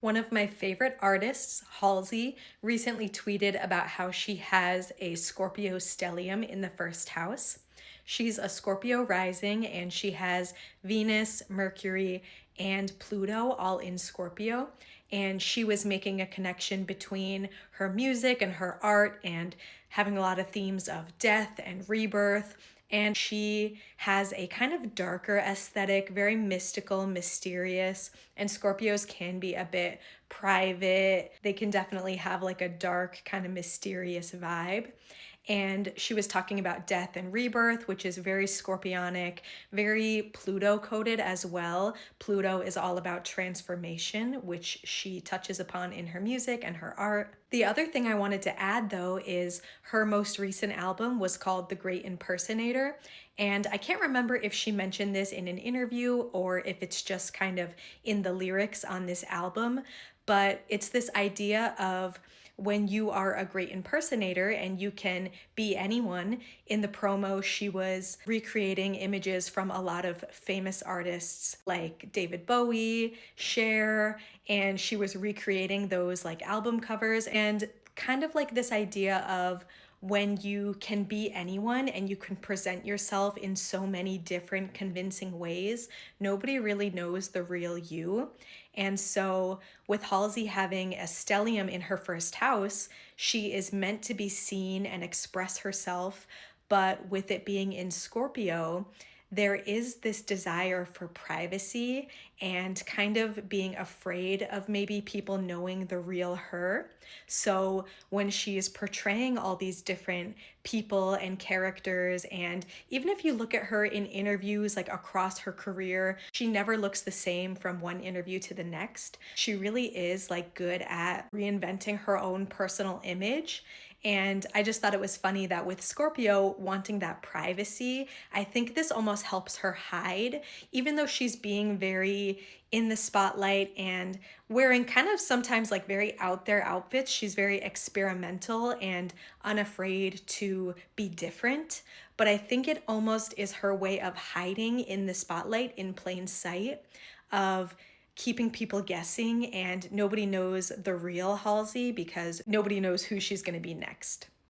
One of my favorite artists, Halsey, recently tweeted about how she has a Scorpio stellium in the first house. She's a Scorpio rising and she has Venus, Mercury, and Pluto all in Scorpio. And she was making a connection between her music and her art and having a lot of themes of death and rebirth. And she has a kind of darker aesthetic, very mystical, mysterious. And Scorpios can be a bit private. They can definitely have like a dark, kind of mysterious vibe. And she was talking about death and rebirth, which is very scorpionic, very Pluto coded as well. Pluto is all about transformation, which she touches upon in her music and her art. The other thing I wanted to add though is her most recent album was called The Great Impersonator. And I can't remember if she mentioned this in an interview or if it's just kind of in the lyrics on this album, but it's this idea of when you are a great impersonator and you can be anyone. In the promo, she was recreating images from a lot of famous artists like David Bowie, Cher, and she was recreating those like album covers and kind of like this idea of when you can be anyone and you can present yourself in so many different convincing ways, nobody really knows the real you. And so, with Halsey having a stellium in her first house, she is meant to be seen and express herself. But with it being in Scorpio, there is this desire for privacy and kind of being afraid of maybe people knowing the real her. So when she is portraying all these different people and characters, and even if you look at her in interviews like across her career, she never looks the same from one interview to the next. She really is like good at reinventing her own personal image. And I just thought it was funny that with Scorpio wanting that privacy, I think this almost helps her hide, even though she's being very in the spotlight and wearing kind of sometimes like very out there outfits. She's very experimental and unafraid to be different. But I think it almost is her way of hiding in the spotlight in plain sight, of keeping people guessing, and nobody knows the real Halsey because nobody knows who she's going to be next.